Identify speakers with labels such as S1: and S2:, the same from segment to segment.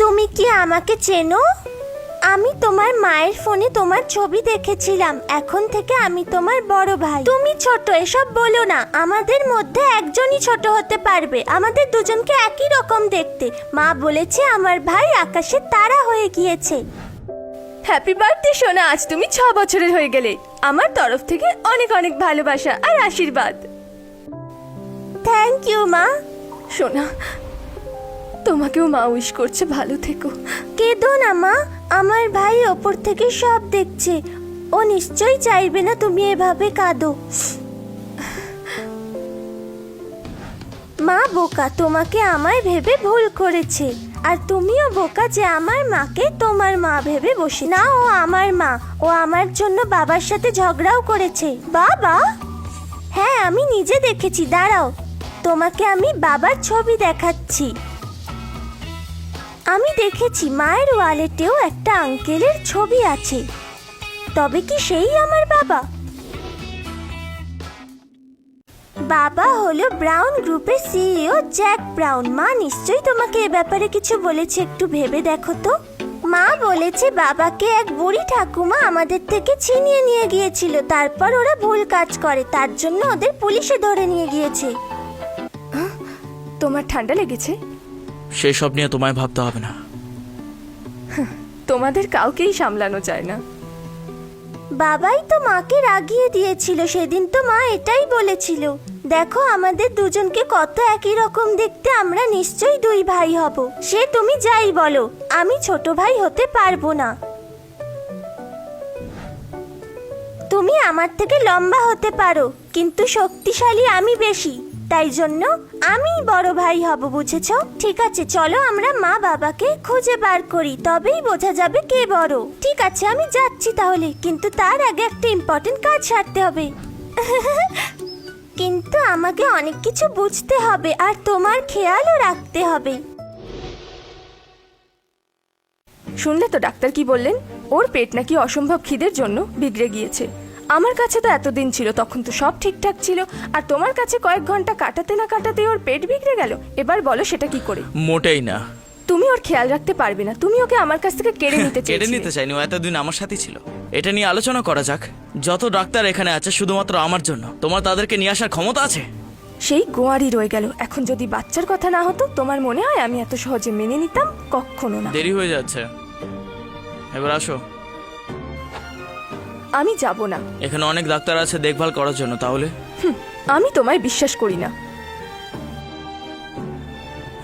S1: তুমি কি আমাকে চেনো? আমি তোমার মায়ের ফোনে তোমার ছবি দেখেছিলাম। এখন থেকে আমি তোমার বড় ভাই। তুমি ছোট, এসব বলো না। আমাদের মধ্যে একজনই ছোট হতে পারবে। আমাদের দুজনকে একই রকম দেখতে। মা বলেছে আমার ভাই আকাশের তারা হয়ে গিয়েছে।
S2: হ্যাপি বার্থডে সোনা, আজ তুমি 6 বছরের হয়ে গেলে। আমার তরফ থেকে অনেক অনেক ভালোবাসা আর আশীর্বাদ।
S1: থ্যাংক ইউ মা।
S2: সোনা, তোমাকেও মা উইশ করছে, ভালো থেকো।
S1: কেঁদো না মা, আমার ভাই ওপর থেকে সব দেখছে। ও নিশ্চয়ই চাইবে না তুমি এভাবে কাঁদো। মা বোকা, তোমাকে আমায় ভেবে ভুল করেছে। আর তুমিও বোকা যে আমার মাকে তোমার মা ভেবে বসে। না, ও আমার মা। ও আমার জন্য বাবার সাথে ঝগড়াও করেছে। বাবা? হ্যাঁ, আমি নিজে দেখেছি। দাঁড়াও, তোমাকে আমি বাবার ছবি দেখাচ্ছি। আমি দেখেছি মায়ের ওয়ালেটেও একটা আঙ্কেলের ছবি আছে। তবে কি সেই আমার বাবা? বাবা হলো ব্রাউন গ্রুপের সিইও জ্যাক ব্রাউন। মা নিশ্চয়ই তোমাকে এ ব্যাপারে কিছু বলেছে, একটু ভেবে দেখো তো। মা বলেছে বাবাকে এক বুড়ি ঠাকুমা আমাদের থেকে ছিনিয়ে নিয়ে গিয়েছিল। তারপর ওরা ভুল কাজ করে, তার জন্য ওদের পুলিশে ধরে নিয়ে গিয়েছে।
S2: তোমার ঠান্ডা লেগেছে?
S3: সেসব নিয়ে তোমায় ভাবতে হবে না।
S2: তোমাদের কাউকেই সামলানো যায় না।
S1: বাবাই তো মাকে রাগিয়ে দিয়েছিল সেদিন। তো মা এটাই বলেছিল, দেখো আমাদের দুজনকে কত একই রকম দেখতে। আমরা নিশ্চয়ই দুই ভাই হব। সে তুমি যাই বলো, আমি ছোট ভাই হতে পারবো না। তুমি আমার থেকে লম্বা হতে পারো, কিন্তু শক্তিশালী আমি বেশি। তাই জন্য আমি বড় ভাই হব, বুঝেছো? ঠিক আছে, চলো আমরা মা বাবাকে খুঁজে বার করি, তবেই বোঝা যাবে কে বড়। ঠিক আছে, আমি যাচ্ছি তাহলে, কিন্তু তার আগে একটা ইম্পর্টেন্ট কাজ সারতে হবে। কিন্তু আমাকে অনেক কিছু বুঝতে হবে আর তোমার খেয়ালও রাখতে হবে।
S2: শুনলে তো ডাক্তার কি বললেন? ওর পেট নাকি অসম্ভব খিদের জন্য বিগড়ে গিয়েছে। আমার কাছে তো এতদিন ছিল, তখন তো সব ঠিকঠাক ছিল। আর তোমার কাছে কয়েক ঘন্টা কাটাতে না কাটাতে ওর পেট বিগড়ে গেল। এবার বলো সেটা কি করে?
S3: মোটেই না।
S2: তুমি ওর খেয়াল রাখতে পারবে না। তুমি ওকে আমার কাছ থেকে কেড়ে নিতে
S3: কেড়ে
S2: চেয়েছিলে।
S3: নিতে চাইনি, ও এতদিন আমার সাথেই ছিল। এটা নিয়ে আলোচনা করা যাক। যত ডাক্তার এখানে আছে শুধুমাত্র আমার জন্য, তোমার তাদেরকে নিয়ে আসার ক্ষমতা আছে?
S2: সেই গোয়ারই রয়ে গেল। এখন যদি বাচ্চার কথা না হতো, তোমার মনে হয় আমি এত সহজে মেনে নিতাম? কখনো না।
S3: দেরি হয়ে যাচ্ছে, এবার আসো।
S2: আমি যাব না।
S3: এখানে অনেক ডাক্তার আছে দেখভাল করার জন্য। তাহলে
S2: আমি তোমায় বিশ্বাস করি না।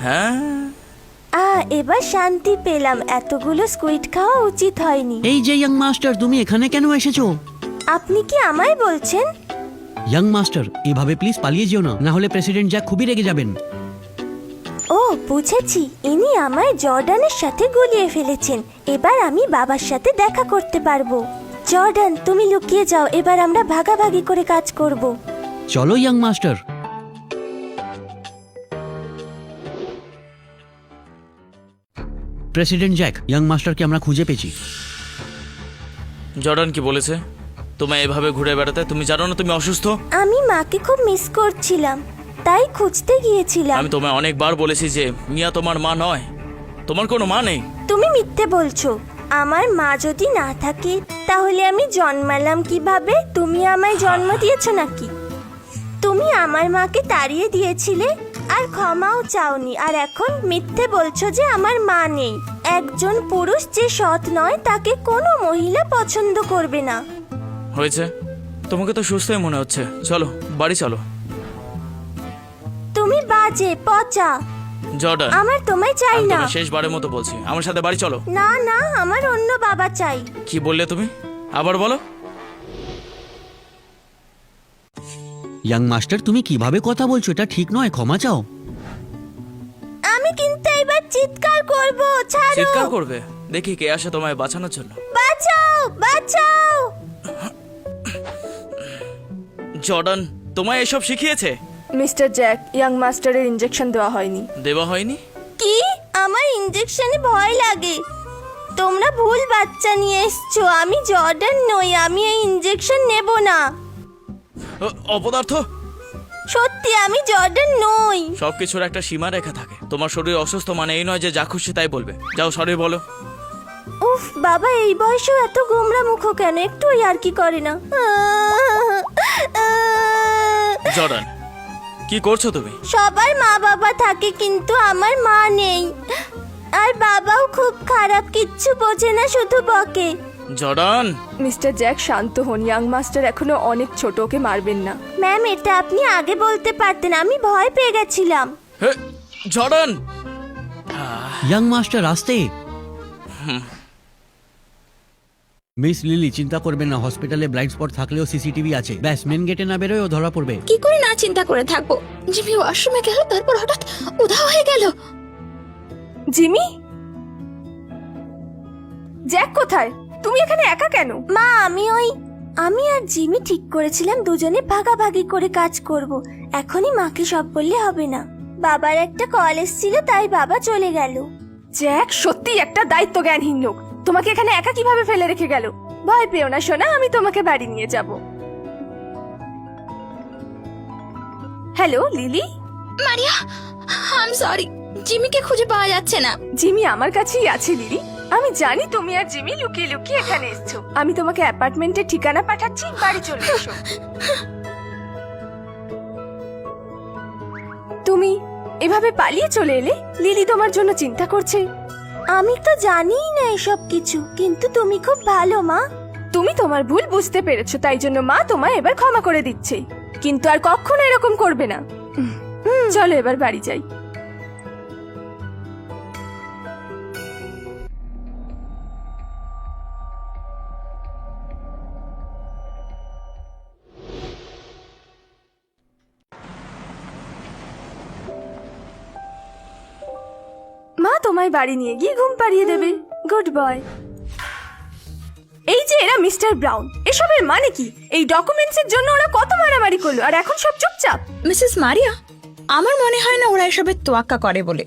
S3: হ্যাঁ,
S1: এবার শান্তি পেলাম। এতগুলো স্কুইড খাওয়া উচিত হয়নি।
S4: এই যে ইয়াং মাস্টার, তুমি এখানে কেন এসেছো?
S1: আপনি কি আমায় বলছেন?
S4: ইয়াং মাস্টার, এভাবে প্লিজ পালিয়ে যেও না, না হলে প্রেসিডেন্ট জ্যাক খুবই রেগে যাবেন।
S1: ও, বুঝেছি। ইনি আমায় জর্ডানের সাথে গুলিয়ে ফেলেছেন। এবার আমি বাবার সাথে দেখা করতে পারবো। জর্ডান, তুমি লুকিয়ে যাও। এবার আমরা ভাগাভাগি করে কাজ করব।
S4: চলো young master. President Jack, young মাস্টারকে আমরা খুঁজে পেয়েছি।
S3: জর্ডান কি বলেছে তোমায় এভাবে ঘুরে বেড়াতে? তুমি জানো না তুমি অসুস্থ?
S1: আমি মাকে খুব মিস করছিলাম, তাই খুঁজতে গিয়েছিলাম।
S3: আমি তোমায় অনেকবার বলেছি যে মিয়া তোমার মা নয়, তোমার কোনো মা নেই।
S1: তুমি মিথ্যে বলছো। আমার মা যদি না থাকে তাহলে আমি জন্মালাম কিভাবে? তুমি আমায় জন্ম দিয়েছো নাকি? তুমি আমার মাকে তাড়িয়ে দিয়েছিলে আর ক্ষমাও চাওনি, আর এখন মিথ্যে বলছো যে আমার মা নেই। একজন পুরুষ যে সৎ নয় তাকে কোনো মহিলা পছন্দ করবে না।
S3: হয়েছে, তোমাকে তো সুস্থই মনে হচ্ছে। চলো বাড়ি চলো।
S1: তুমি বাজে পচা।
S3: জর্ডান,
S1: আমার তোমায় চাই
S3: আমি
S1: না।
S3: তোমায় শেষবারের মতো বলছি, আমার সাথে বাড়ি চলো।
S1: না না, আমার অন্য বাবা চাই।
S3: কি বললে তুমি? আবার বলো।
S4: ইয়াং মাস্টার, তুমি কিভাবে কথা বলছো? এটা ঠিক নয়, ক্ষমা চাও।
S1: আমি কিন্তু এবার চিৎকার করব। ছাড়ো।
S3: চিৎকার করবে? দেখি কে আসে তোমায় বাঁচানোর জন্য।
S1: বাঁচাও, বাঁচাও।
S3: জর্ডান তোমায় এসব শিখিয়েছে?
S2: মিস্টার জ্যাক, ইয়াং মাস্টারের ইনজেকশন দেওয়া হয়নি।
S3: দেওয়া হয়নি?
S1: কি? আমার ইনজেকশনে ভয় লাগে। তোমরা ভুল বাচ্চা নিয়ে এসছো। আমি জর্ডান নই। আমি এই ইনজেকশন নেব না।
S3: অপদার্থ।
S1: সত্যি আমি জর্ডান নই।
S3: সবকিছুর একটা সীমা রেখা থাকে। তোমার শরীর অসুস্থ মানে এই নয় যে যা খুশি তাই বলবে। যাও সরি বলো।
S1: উফ বাবা, এই বয়সেও এত গোমরা মুখ কেন? একটু আর কি করে না।
S3: জর্ডান, কি করছো তুমি?
S1: সবার মা বাবা থাকে কিন্তু আমার মা নেই, আর বাবাও খুব খারাপ, কিচ্ছু বোঝে না, শুধু বকে।
S3: জর্ডান,
S2: মিস্টার জ্যাক শান্ত হন, ইয়াং মাস্টার এখনো অনেক ছোট, ওকে মারবেন না।
S1: ম্যাম, এটা আপনি আগে বলতে পারতেন, আমি ভয় পেয়ে গেছিলাম।
S3: হে জর্ডান।
S4: ইয়াং মাস্টার আসতে। মিস লিলি, চিন্তা করবেন না, হসপিটালে ব্লাইন্ড স্পট থাকলেও সিসিটিভি আছে। ব্যাস মেন গেটে না বেরোয় ও ধরা পড়বে।
S5: কি করে না চিন্তা করে থাকবো? জিমি ওয়াশরুমে গেল, তারপর হঠাৎ উধাও হয়ে গেল।
S2: জিমি? জ্যাক কোথায়? তুমি এখানে একা কেন?
S1: মা, আমি আর জিমি ঠিক করেছিলাম দুজনে ভাগাভাগি করে কাজ করব। এখনই মাকে সব বললে হবে না। বাবার একটা কল এসেছিল, তাই বাবা চলে গেল।
S2: জ্যাক সত্যি একটা দায়িত্ব জ্ঞানহীন লোক। তোমাকে এখানে একা কিভাবে ফেলে রেখে গেল? ভয় পেও না সোনা, আমি তোমাকে বাড়ি নিয়ে যাব। Hello Lily.
S5: Maria, I am sorry, জিমিকে খুঁজে পাওয়া যাচ্ছে না।
S2: জিমি আমার কাছেই আছে লিলি। আমি জানি তুমি আর জিমি লুকিয়ে লুকিয়ে এখানে এসছো। আমি তোমাকে অ্যাপার্টমেন্টের ঠিকানা পাঠাচ্ছি, বাড়ি চলে এসো। তুমি এভাবে পালিয়ে চলে এলে? লিলি তোমার জন্য চিন্তা করছে।
S1: আমি তো জানিই না এসব কিছু, কিন্তু তুমি খুব ভালো মা।
S2: তুমি তোমার ভুল বুঝতে পেরেছো, তাই জন্য মা তোমায় এবার ক্ষমা করে দিচ্ছে, কিন্তু আর কখনো এরকম করবে না। চলো এবার বাড়ি যাই। মা তোমায় বাড়ি নিয়ে গিয়ে ঘুম পাড়িয়ে দেবে। Good boy. এই যে এরা মিস্টার ব্রাউন, এসবের মানে কি? এই ডকুমেন্টসের জন্য ওরা কত মারামারি করলো, আর এখন সব চুপচাপ।
S5: মিসেস মারিয়া, আমার মনে হয় না ওরা এসবের তোয়াক্কা করে বলে।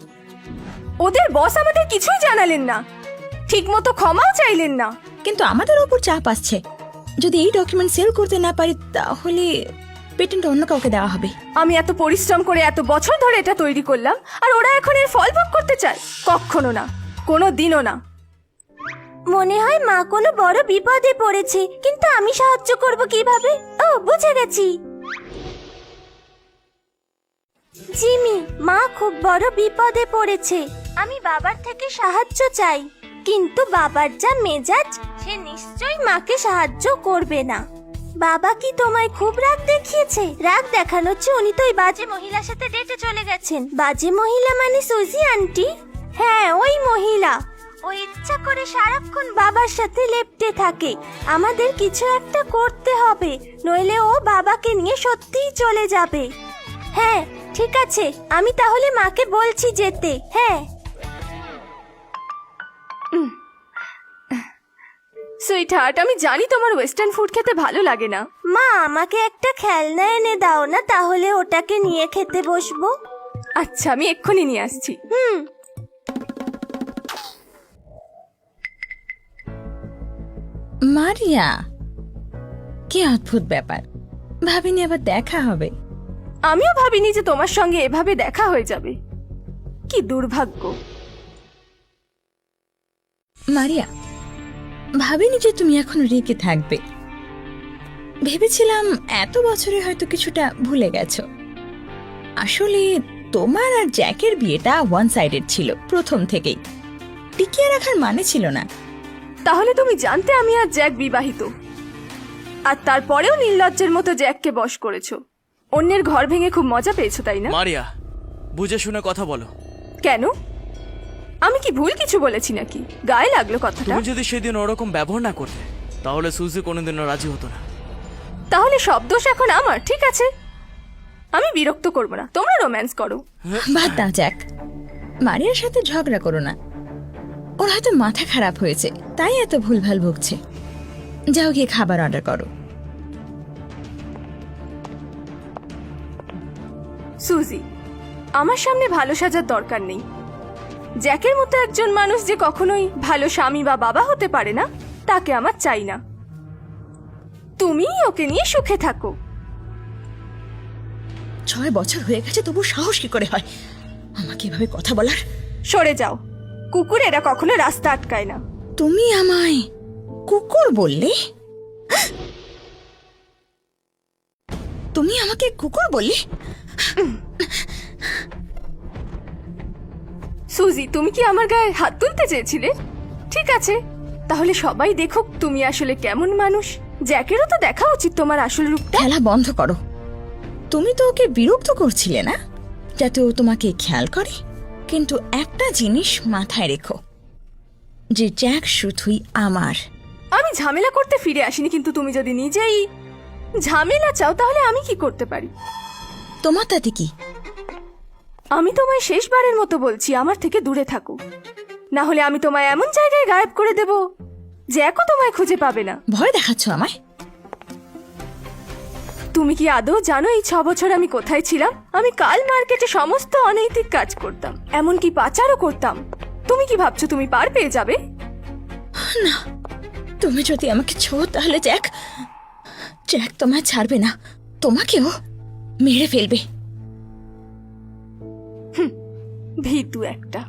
S2: ওদের বস আমাদের কিছুই জানালেন না, ঠিক মতো ক্ষমাও চাইলেন না।
S5: কিন্তু আমাদের ওপর চাপ আসছে, যদি এই ডকুমেন্ট সেল করতে না পারি তাহলে পেটেন্ট অন্য কাউকে দেওয়া হবে।
S2: আমি এত পরিশ্রম করে এত বছর ধরে এটা তৈরি করলাম, আর ওরা এখন এর ফল ভোগ করতে চায়? কখনো না, কোনো দিনও না।
S1: মনে হয় মা কোনো বড় বিপদে পড়েছে, কিন্তু আমি সাহায্য করব কিভাবে? ও, বুঝে গেছি। জিমি, মা খুব বড় বিপদে পড়েছে। আমি বাবার থেকে সাহায্য চাই, কিন্তু বাবার যা মেজাজ, সে নিশ্চয়ই মাকে সাহায্য করবে না। বাবা কি তোমায় খুব রাগ দেখিয়েছে? রাগ দেখানো হচ্ছে, উনি তো ওই বাজে মহিলার সাথে ডেটে চলে গেছেন। বাজে মহিলা মানে সুজি আন্টি? হ্যাঁ, ওই মহিলা। ও ইচ্ছা করে সারাক্ষণ বাবার সাথে লেপ্টে থাকে। আমাদের কিছু একটা করতে হবে, নইলে ও বাবাকে নিয়ে সত্যিই চলে যাবে। হ্যাঁ ঠিক আছে, আমি তাহলে মাকে বলছি যেতে। হ্যাঁ
S2: সুইট হার্ট, আমি জানি তোমার ওয়েস্টার্ন ফুড খেতে ভালো লাগে না।
S1: মা, আমাকে একটা খেলনা এনে দাও না, তাহলে ওটাকে নিয়ে খেতে বসবো।
S2: আচ্ছা, আমি এক্ষুনি নিয়ে আসছি।
S5: মারিয়া, কি অদ্ভুত ব্যাপার, ভাবিনি আবার দেখা হবে।
S2: আমিও ভাবিনি যে তোমার সঙ্গে এভাবে দেখা হয়ে যাবে। কি দুর্ভাগ্য।
S5: মারিয়া, ভাবিনি যে তুমি এখন রেগে থাকবে। ভেবেছিলাম এত বছরে হয়তো কিছুটা ভুলে গেছো। আসলে তোমার আর জ্যাকের বিয়েটা ওয়ান সাইডেড ছিল প্রথম থেকেই, টিকিয়ে রাখার মানে ছিল না।
S2: তাহলে তুমি জানতে আমি আর জ্যাক বিবাহিত, আর তারপরেও নির্লজ্জের মতো জ্যাককে বশ করেছো। অন্যের ঘর ভেঙে খুব মজা পেয়েছো, তাই না?
S3: মারিয়া, বুঝে শুনে কথা বলো।
S2: কেন? আমি কি ভুল কিছু বলেছি নাকি? গায়ে লাগলো কথাটা?
S3: তুমি যদি সেদিন ওরকম ব্যবহার না করতে, তাহলে সুজি কোনোদিনও রাজি হতো না।
S2: তাহলে সব দোষ এখন আমার? ঠিক আছে, আমি বিরক্ত করবো না, তোমরা রোম্যান্স করো।
S5: বাদ দাও জ্যাক, মারিয়ার সাথে ঝগড়া করো না। ওর হয়তো মাথা খারাপ হয়েছে, তাই এত ভুলভাল ভুগছে। যাও গিয়ে খাবার অর্ডার করো।
S2: সুজি, আমার সামনে ভালো সাজার দরকার নেই। জ্যাকের মতো একজন মানুষ যে কখনোই ভালো স্বামী বা বাবা হতে পারে না, তাকে আমার চাই না। তুমি ওকে নিয়ে সুখে থাকো।
S5: 6 বছর হয়ে গেছে, তবু সাহস কি করে হয়? আমাকে এভাবে কথা বলার?
S2: সরে যাও, কুকুরেরা কখনো রাস্তা আটকায় না।
S5: তুমি আমায় কুকুর বললে? তুমি আমাকে কুকুর বললে?
S2: সুজি, তুমি কি আমার গায়ে হাত তুলতে চেয়েছিলে? ঠিক আছে, তাহলে সবাই দেখুক তুমি আসলে কেমন মানুষ। জ্যাকেরও তো দেখা উচিত তোমার আসল রূপটা।
S5: খেলা বন্ধ করো। তুমি তো ওকে বিরক্ত করছিলে না, যাতে ও তোমাকে খেয়াল করে। কিন্তু একটা জিনিস মাথায় রেখো, যে জ্যাক শুধুই আমার।
S2: আমি ঝামেলা করতে ফিরে আসিনি, কিন্তু তুমি যদি নিজেই ঝামেলা চাও তাহলে আমি কি করতে পারি?
S5: তোমার তাতে কি?
S2: আমি তোমায় শেষবারের মতো বলছি, আমার থেকে দূরে থাকো, না হলে আমি তোমায় এমন জায়গায় গায়েব করে দেব জ্যাকও তোমায় খুঁজে পাবে না।
S5: ভয় দেখাচ্ছ আমায়?
S2: তুমি কি আদৌ জানো এই 6 বছর আমি কোথায় ছিলাম? আমি কাল মার্কেটে সমস্ত অনৈতিক কাজ করতাম, এমনকি পাচারও করতাম। তুমি কি ভাবছো তুমি পার পেয়ে যাবে?
S5: না, তুমি যদি আমাকে ছোঁও তাহলে জ্যাক তোমায় ছাড়বে না, তোমাকেও মেরে ফেলবে।
S2: ভীতু একটা।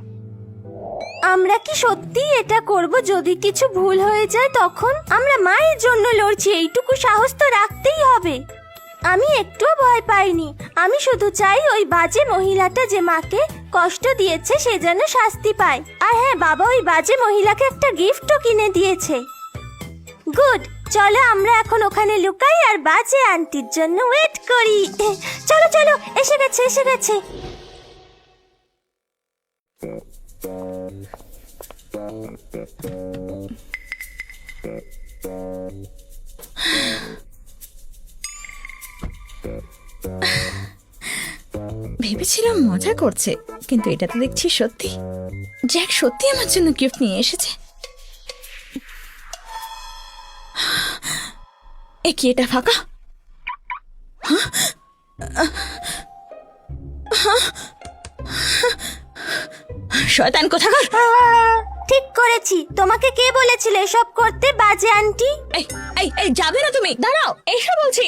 S1: আমরা কি সত্যি এটা করব? যদি কিছু ভুল হয়ে যায় তখন? আমরা মায়ের জন্য লড়ছি, এইটুকু সাহস তো রাখতেই হবে। আমি একটুও ভয় পাইনি। আমি শুধু চাই ওই বাজে মহিলাটা যে মাকে কষ্ট দিয়েছে সে যেন শাস্তি পায়। আর হ্যাঁ, বাবা ওই বাজে মহিলাকে একটা গিফটও কিনে দিয়েছে। গুড, চলো আমরা এখন ওখানে লুকাই আর বাজে আন্টির জন্য ওয়েট করি। চলো চলো, এসে গেছে এসে গেছে।
S5: ভেবেছিলাম মজা করছে, কিন্তু এটা তো দেখছি সত্যি। জ্যাক সত্যি আমার জন্য গিফট নিয়ে এসেছে। এ কি, এটা ফাঁকা? শয়তান কোথাকার!
S1: ঠিক করেছি। তোমাকে কে বলেছিল এসব করতে, বাজে আন্টি?
S5: এই এই এই, যাবে না তুমি, দাঁড়াও, এসো বলছি।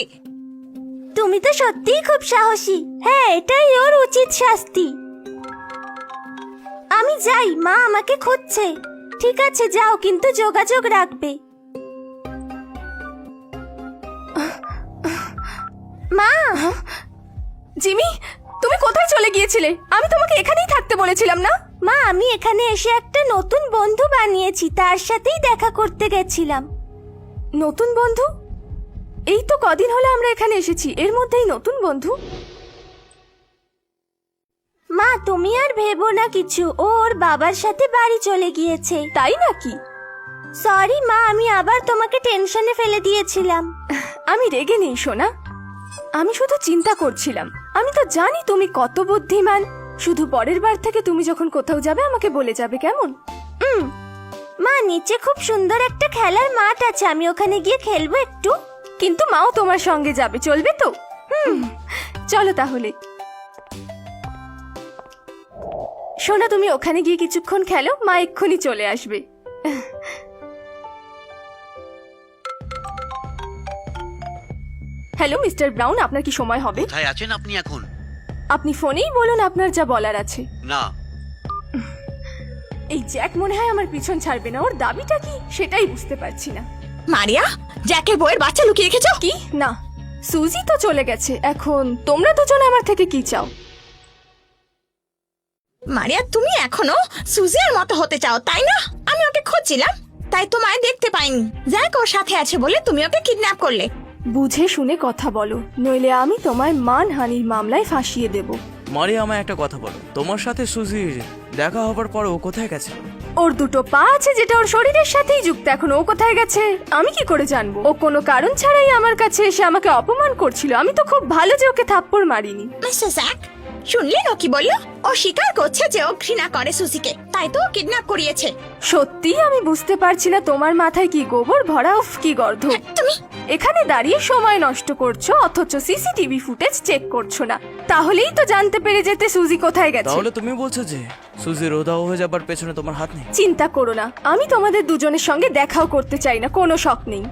S1: তুমি তো সত্যিই খুব সাহসী। হ্যাঁ, এটাই ওর উচিত শাস্তি। আমি যাই, মা আমাকে খুঁজছে। ঠিক আছে যাও, কিন্তু যোগাযোগ রাখবে। মা,
S2: জিমি, তুমি কোথায় চলে গিয়েছিলে? আমি তোমাকে এখানেই থাকতে বলেছিলাম না?
S1: মা আমি এখানে এসে একটা নতুন বন্ধু বানিয়েছি, তার সাথেই দেখা করতে গেছিলাম।
S2: নতুন বন্ধু? এই তো কদিন হলো আমরা এখানে এসেছি, এর মধ্যেই নতুন বন্ধু?
S1: মা তুমি আর ভেবো না কিছু, ও ওর বাবার সাথে বাড়ি চলে গিয়েছে।
S2: তাই নাকি?
S1: সরি মা, আমি আবার তোমাকে টেনশনে ফেলে দিয়েছিলাম।
S2: আমি রেগে নেই সোনা, আমি শুধু চিন্তা করছিলাম। আমি তো জানি তুমি কত বুদ্ধিমান। শুধু পরের বার থেকে তুমি যখন কোথাও যাবে আমাকে বলে যাবে, কেমন?
S1: মা নিচে খুব সুন্দর একটা খেলার মাঠ আছে, আমি ওখানে গিয়ে খেলবো একটু।
S2: কিন্তু মাও তোমার সঙ্গে যাবে, চলবে তো? চলো তাহলে। সোনা, তুমি ওখানে গিয়ে কিছুক্ষণ খেলো, মা এক্ষুনি চলে আসবে। হ্যালো মিস্টার ব্রাউন, আপনার কি সময় হবে?
S4: কোথায় আছেন আপনি এখন?
S2: আপনি ফোনেই বলুন আপনার যা বলার আছে।
S4: না,
S2: এই জ্যাক মনে হয় আমার পিছন ছাড়বে না। ওর দাবিটা কি সেটাই বুঝতে পারছি না।
S5: মারিয়া, জ্যাকের বইয়ের বাচ্চা লুকিয়ে রেখেছো?
S2: কি না, সুজি তো চলে গেছে। এখন তোমরা দুজনে আমার থেকে কি চাও?
S5: মারিয়া, তুমি এখনো সুজির মতো হতে চাও, তাই না? আমি ওকে খুঁজছিলাম, তাই তোমায় দেখতে পাইনি। জ্যাক ওর সাথে আছে বলে তুমি ওকে কিডন্যাপ করলে।
S2: বুঝে শুনে কথা বলো, নইলে আমি তোমায় মানহানির মামলায় ফাঁসিয়ে দেব।
S3: মারিয়া, আমায় একটা কথা বলো, তোমার সাথে সুজির দেখা হবার পর ও কোথায় গেছে?
S2: ওর দুটো পা আছে যেটা ওর শরীরের সাথেই যুক্ত। এখন ও কোথায় গেছে আমি কি করে জানবো? ও কোনো কারণ ছাড়াই আমার কাছে এসে আমাকে অপমান করছিল। আমি তো খুব ভালো যে ওকে থাপ্পড় মারিনি।
S5: মিস্টার জ্যাক, শুনলেন ও কি বললো? ও স্বীকার করছে যে ও ঘৃণা করে সুজিকে, তাই তো কিডন্যাপ করিয়েছে।
S2: সত্যি আমি বুঝতে পারছি না তোমার মাথায় কি গোবর ভরা, উফ কি গর্ধ।
S5: তুমি
S2: এখানে দাঁড়িয়ে সময় নষ্ট করছো, অথচ সিসিটিভি ফুটেজ চেক করছো না। তাহলেই তো জানতে পেরে যেতে সুজি কোথায় গেছে।
S3: তাহলে তুমি বলছো যে সুজির উধাও হয়ে যাবার পেছনে তোমার হাত নেই?
S2: চিন্তা করো না, আমি তোমাদের দুজনের সঙ্গে দেখাও করতে চাই না, কোনো শখ নেই।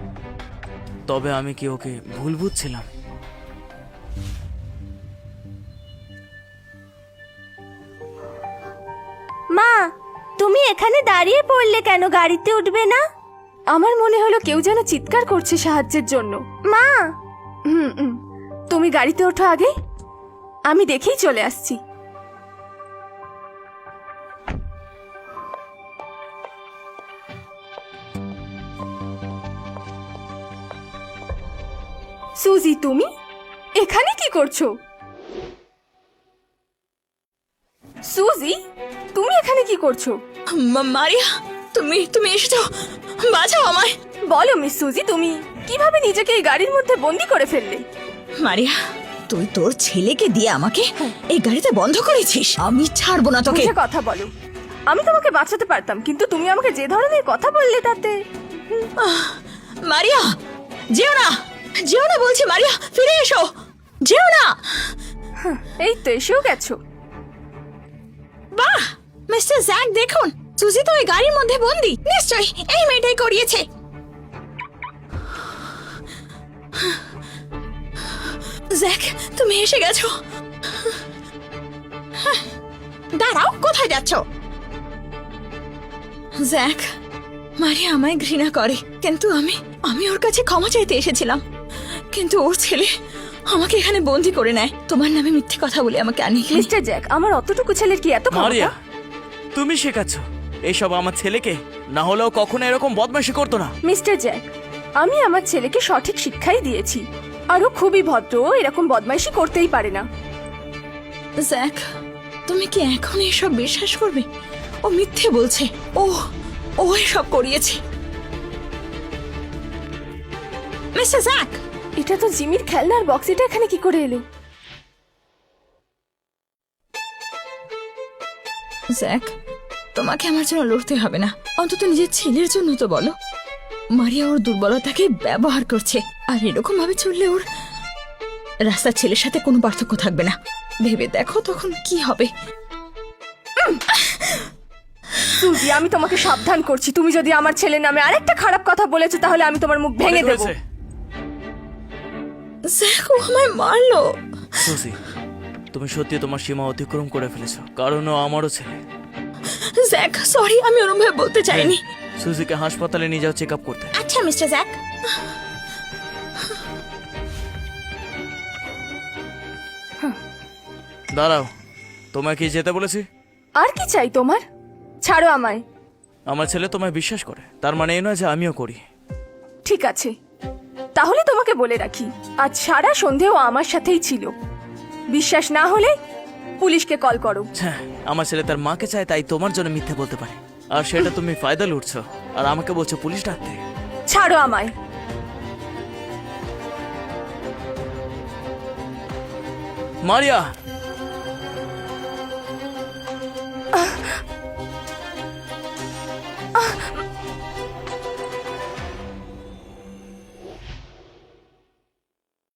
S3: তবে আমি কি ওকে ভুল বুঝছিলাম?
S1: মা, তুমি এখানে দাঁড়িয়ে পড়লে কেন? গাড়িতে উঠবে না?
S2: আমার মনে হলো কেউ যেন চিৎকার করছে সাহায্যের জন্য।
S1: মা,
S2: তুমি গাড়িতে ওঠো আগে, আমি দেখেই চলে আসছি। সুজি, তুমি এখানে কি করছো? সুজি, তুমি এখানে কি করছো?
S5: মারিয়া, তুমি তুমি এসেছো, বাঁচাও আমায়।
S2: বলো মিস সুজি, তুমি কিভাবে নিজেকে এই গাড়ির মধ্যে বন্দি করে ফেললে?
S5: মারিয়া, তুই তোর ছেলেকে দিয়ে আমাকে এই গাড়িতে বন্ধ করেছিস। আমি ছাড়বো না তোকে।
S2: বুঝে কথা বলো। আমি তোমাকে বাঁচাতে পারতাম, কিন্তু তুমি আমাকে যে ধরনের কথা বললে তাতে।
S5: মারিয়া, যেও না, যেও না বলছি। মারিয়া, ফিরে এসো, যেও না।
S2: এই তো এসেও গেছো।
S5: বাহ, মিস্টার জ্যাক, দেখুন সুজি তো এই গাড়ির মধ্যে বন্দি। নিশ্চয়ই এই মেয়েটাই করিয়েছে। জ্যাক, তুমি এসে গেছো। দাঁড়াও, কোথায় যাচ্ছ? জ্যাক, মারিয়া আমায় ঘৃণা করে, কিন্তু আমি ওর কাছে ক্ষমা চাইতে এসেছিলাম, কিন্তু ওর ছেলে আমাকে এখানে বন্দি করে নেয়। তোমার নামে মিথ্যে কথা বলে আমাকে আনিয়ে এখানে।
S2: মিস্টার জ্যাক, আমার অতটুকু ছেলের কি এত
S3: মারিয়া,
S2: ক্ষমতা?
S3: তুমি শেখাচ্ছ এইসব আমার ছেলেকে? না হলেও কখনো এরকম বদমাইশি করতো না।
S2: মিস্টার জ্যাক, আমি আমার ছেলেকে সঠিক শিক্ষাই দিয়েছি, আর ও খুবই ভদ্র, ও এরকম বদমাইশি করতেই পারে না।
S5: জ্যাক, তুমি কি এখন এসব বিশ্বাস করবে? ও মিথ্যে বলছে। ও এসব করিয়েছে। মিস্টার জ্যাক,
S2: এটা তো জিমির খেলনার বক্স, এটা এখানে কি করে এলো?
S5: জ্যাক, তোমাকে আমার জন্য লড়তে হবে না, অন্তত নিজের ছেলের জন্য তো বলো। মারিয়া ওর দুর্বলতাকে ব্যবহার করছে, আর এরকম ভাবে চললে ওর রাস্তার ছেলের সাথে কোনো পার্থক্য থাকবে না। ভেবে দেখো তখন কি হবে।
S2: সুজি, আমি তোমাকে সাবধান করছি, তুমি যদি আমার ছেলের নামে আরেকটা খারাপ কথা বলেছো তাহলে আমি তোমার মুখ ভেঙে
S3: অনেক
S2: দেবো।
S3: হয়েছে।
S5: জ্যাক, ও আমায় মারলো।
S3: সুজি, তুমি সত্যি তোমার সীমা অতিক্রম করে ফেলেছো, কারণ ও আমারও ছেলে।
S5: জ্যাক, সরি, আমি ওরম ভাবে বলতে চাইনি।
S3: সুজিকে হাসপাতালে নিয়ে যাও চেক আপ করতে।
S5: আচ্ছা মিস্টার জ্যাক।
S3: দাঁড়াও, তোমায় কি যেতে বলেছি?
S2: আর কি চাই তোমার? ছাড়ো আমায়।
S3: আমার ছেলে তোমায় বিশ্বাস করে, তার মানে এই নয় যে আমিও করি।
S2: ঠিক আছে, তাহলে তোমাকে বলে রাখি, আজ সারা সন্ধেও আমার সাথেই ছিল। বিশ্বাস না হলে পুলিশকে কল করো।
S3: হ্যাঁ, আমার ছেলে তার মাকে চায়, তাই তোমার জন্য মিথ্যে বলতে পারে, আর সেটা তুমি ফায়দা লুটছো, আর আমাকে বলছো পুলিশ ডাকতে।
S2: ছাড়ো আমায়।
S3: মারিয়া,